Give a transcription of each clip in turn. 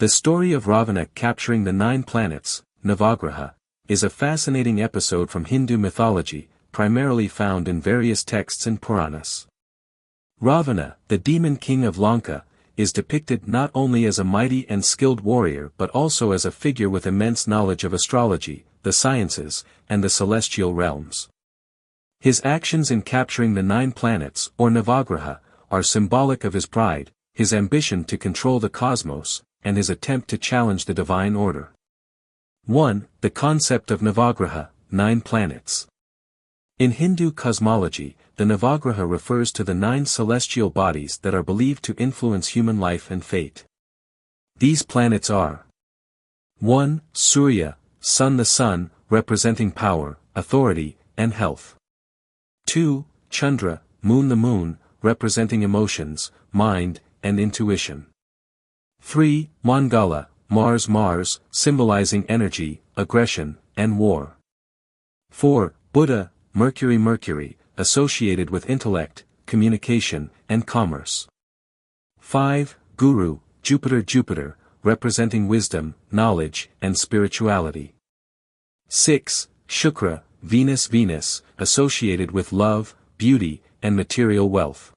The story of Ravana capturing the 9 planets, Navagraha, is a fascinating episode from Hindu mythology, primarily found in various texts and Puranas. Ravana, the demon king of Lanka, is depicted not only as a mighty and skilled warrior but also as a figure with immense knowledge of astrology, the sciences, and the celestial realms. His actions in capturing the 9 planets, or Navagraha, are symbolic of his pride, his ambition to control the cosmos, and his attempt to challenge the divine order. 1. The concept of Navagraha, 9 planets. In Hindu cosmology, the Navagraha refers to the 9 celestial bodies that are believed to influence human life and fate. These planets are 1. Surya, Sun, the sun, representing power, authority, and health. 2. Chandra, Moon, the moon, representing emotions, mind, and intuition. 3. Mangala, Mars, symbolizing energy, aggression, and war. 4. Buddha, Mercury, associated with intellect, communication, and commerce. 5. Guru, Jupiter, representing wisdom, knowledge, and spirituality. 6. Shukra, Venus, associated with love, beauty, and material wealth.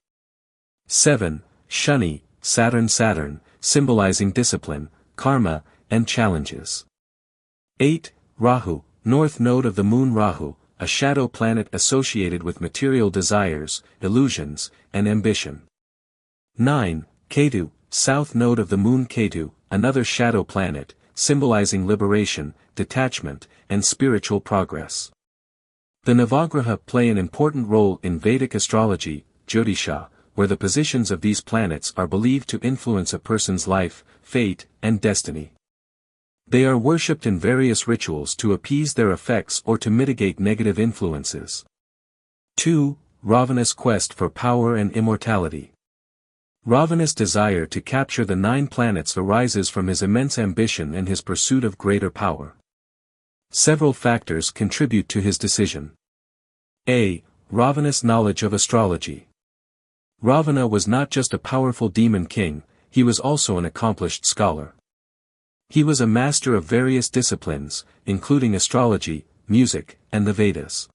7. Shani, Saturn, symbolizing discipline, karma, and challenges. 8. Rahu, north node of the moon. Rahu, a shadow planet associated with material desires, illusions, and ambition. 9. Ketu, south node of the moon. Ketu, another shadow planet, symbolizing liberation, detachment, and spiritual progress. The Navagraha play an important role in Vedic astrology, Jyotisha, where the positions of these planets are believed to influence a person's life, fate, and destiny. They are worshipped in various rituals to appease their effects or to mitigate negative influences. 2. Ravana's quest for power and immortality. Ravana's desire to capture the 9 planets arises from his immense ambition and his pursuit of greater power. Several factors contribute to his decision. A. Ravana's knowledge of astrology. Ravana was not just a powerful demon king, he was also an accomplished scholar. He was a master of various disciplines, including astrology, music, and the Vedas.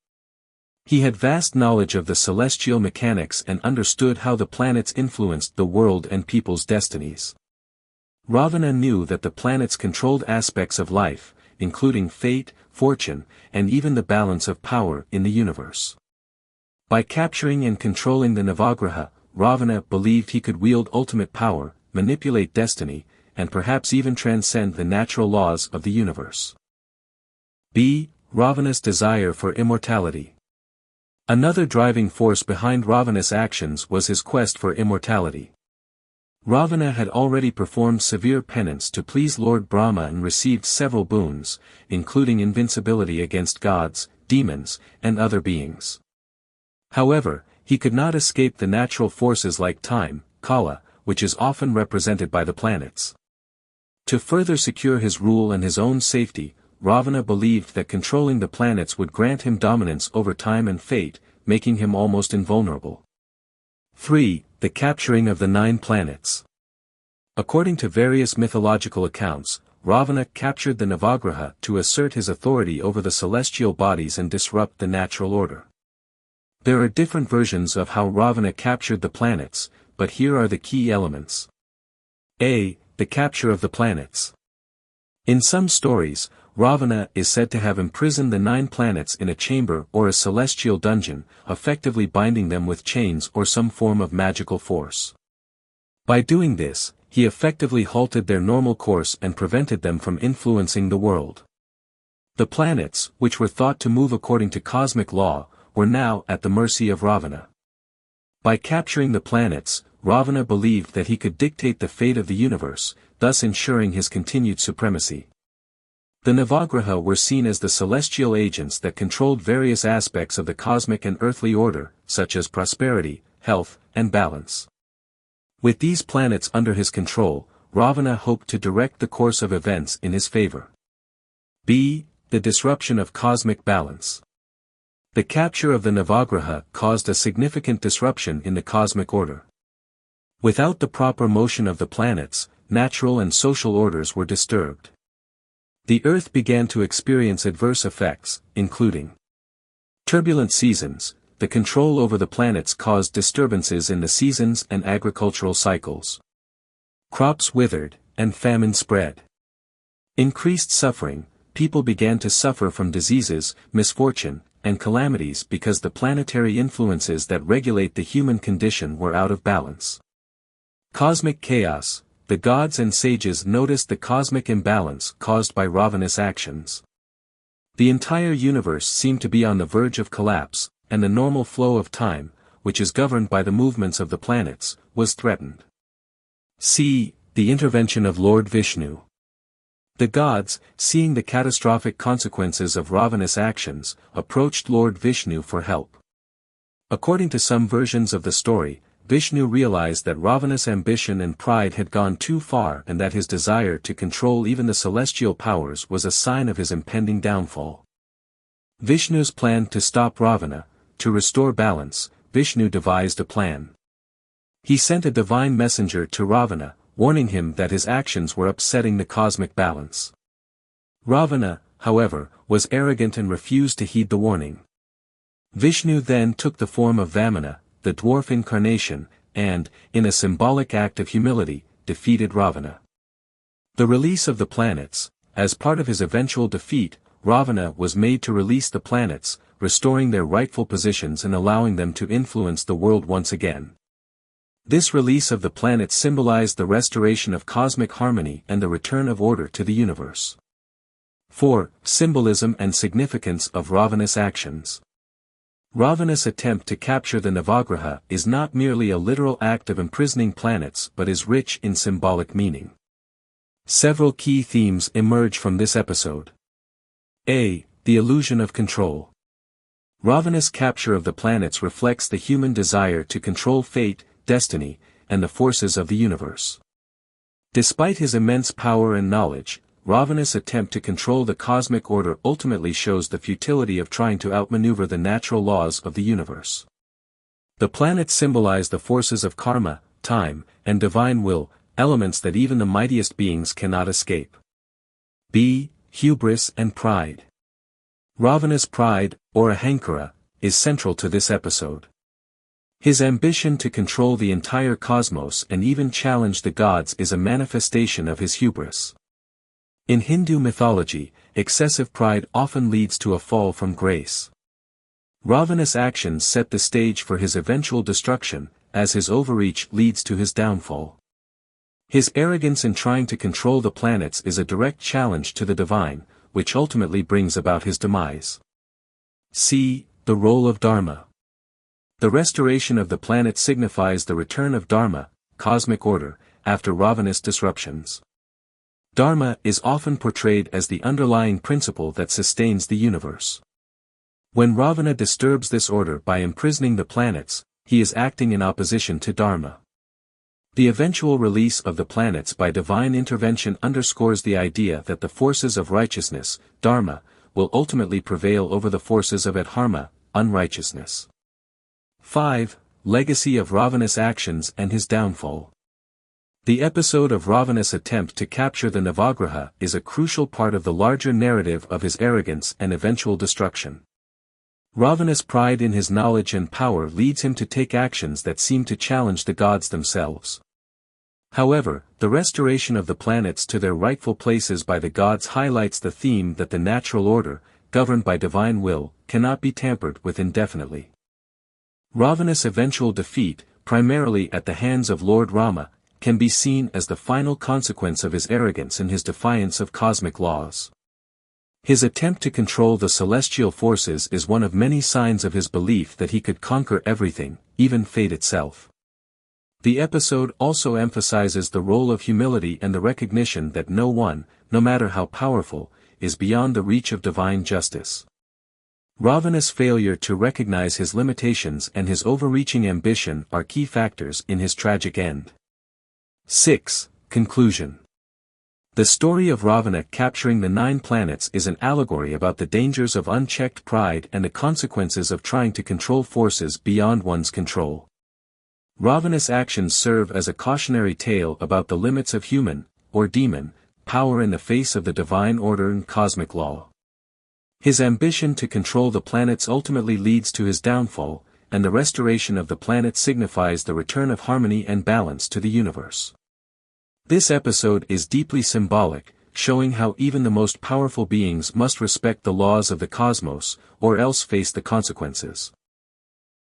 He had vast knowledge of the celestial mechanics and understood how the planets influenced the world and people's destinies. Ravana knew that the planets controlled aspects of life, including fate, fortune, and even the balance of power in the universe. By capturing and controlling the Navagraha, Ravana believed he could wield ultimate power, manipulate destiny, and perhaps even transcend the natural laws of the universe. B. Ravana's desire for immortality. Another driving force behind Ravana's actions was his quest for immortality. Ravana had already performed severe penance to please Lord Brahma and received several boons, including invincibility against gods, demons, and other beings. However, he could not escape the natural forces like time, Kala, which is often represented by the planets. To further secure his rule and his own safety, Ravana believed that controlling the planets would grant him dominance over time and fate, making him almost invulnerable. 3. The capturing of the 9 planets. According to various mythological accounts, Ravana captured the Navagraha to assert his authority over the celestial bodies and disrupt the natural order. There are different versions of how Ravana captured the planets, but here are the key elements. A. The capture of the planets. In some stories, Ravana is said to have imprisoned the 9 planets in a chamber or a celestial dungeon, effectively binding them with chains or some form of magical force. By doing this, he effectively halted their normal course and prevented them from influencing the world. The planets, which were thought to move according to cosmic law, were now at the mercy of Ravana. By capturing the planets, Ravana believed that he could dictate the fate of the universe, thus ensuring his continued supremacy. The Navagraha were seen as the celestial agents that controlled various aspects of the cosmic and earthly order, such as prosperity, health, and balance. With these planets under his control, Ravana hoped to direct the course of events in his favor. B. The disruption of cosmic balance. The capture of the Navagraha caused a significant disruption in the cosmic order. Without the proper motion of the planets, natural and social orders were disturbed. The Earth began to experience adverse effects, including turbulent seasons. The control over the planets caused disturbances in the seasons and agricultural cycles. Crops withered, and famine spread. Increased suffering. People began to suffer from diseases, misfortune, and calamities because the planetary influences that regulate the human condition were out of balance. Cosmic chaos. The gods and sages noticed the cosmic imbalance caused by Ravana's actions. The entire universe seemed to be on the verge of collapse, and the normal flow of time, which is governed by the movements of the planets, was threatened. C. The intervention of Lord Vishnu. The gods, seeing the catastrophic consequences of Ravana's actions, approached Lord Vishnu for help. According to some versions of the story, Vishnu realized that Ravana's ambition and pride had gone too far and that his desire to control even the celestial powers was a sign of his impending downfall. Vishnu's plan to stop Ravana. To restore balance, Vishnu devised a plan. He sent a divine messenger to Ravana, warning him that his actions were upsetting the cosmic balance. Ravana, however, was arrogant and refused to heed the warning. Vishnu then took the form of Vamana, the dwarf incarnation, and, in a symbolic act of humility, defeated Ravana. The release of the planets. As part of his eventual defeat, Ravana was made to release the planets, restoring their rightful positions and allowing them to influence the world once again. This release of the planets symbolized the restoration of cosmic harmony and the return of order to the universe. 4. Symbolism and significance of Ravana's actions. Ravana's attempt to capture the Navagraha is not merely a literal act of imprisoning planets but is rich in symbolic meaning. Several key themes emerge from this episode. A. The illusion of control. Ravana's capture of the planets reflects the human desire to control fate, destiny, and the forces of the universe. Despite his immense power and knowledge, Ravana's attempt to control the cosmic order ultimately shows the futility of trying to outmaneuver the natural laws of the universe. The planets symbolize the forces of karma, time, and divine will, elements that even the mightiest beings cannot escape. B. Hubris and pride. Ravana's pride, or ahankara, is central to this episode. His ambition to control the entire cosmos and even challenge the gods is a manifestation of his hubris. In Hindu mythology, excessive pride often leads to a fall from grace. Ravana's actions set the stage for his eventual destruction, as his overreach leads to his downfall. His arrogance in trying to control the planets is a direct challenge to the divine, which ultimately brings about his demise. C. The role of Dharma. The restoration of the planet signifies the return of Dharma, cosmic order, after Ravana's disruptions. Dharma is often portrayed as the underlying principle that sustains the universe. When Ravana disturbs this order by imprisoning the planets, he is acting in opposition to Dharma. The eventual release of the planets by divine intervention underscores the idea that the forces of righteousness, Dharma, will ultimately prevail over the forces of adharma, unrighteousness. 5. Legacy of Ravana's actions and his downfall. The episode of Ravana's attempt to capture the Navagraha is a crucial part of the larger narrative of his arrogance and eventual destruction. Ravana's pride in his knowledge and power leads him to take actions that seem to challenge the gods themselves. However, the restoration of the planets to their rightful places by the gods highlights the theme that the natural order, governed by divine will, cannot be tampered with indefinitely. Ravana's eventual defeat, primarily at the hands of Lord Rama, can be seen as the final consequence of his arrogance and his defiance of cosmic laws. His attempt to control the celestial forces is one of many signs of his belief that he could conquer everything, even fate itself. The episode also emphasizes the role of humility and the recognition that no one, no matter how powerful, is beyond the reach of divine justice. Ravana's failure to recognize his limitations and his overreaching ambition are key factors in his tragic end. 6. Conclusion. The story of Ravana capturing the 9 planets is an allegory about the dangers of unchecked pride and the consequences of trying to control forces beyond one's control. Ravana's actions serve as a cautionary tale about the limits of human, or demon, power in the face of the divine order and cosmic law. His ambition to control the planets ultimately leads to his downfall, and the restoration of the planet signifies the return of harmony and balance to the universe. This episode is deeply symbolic, showing how even the most powerful beings must respect the laws of the cosmos, or else face the consequences.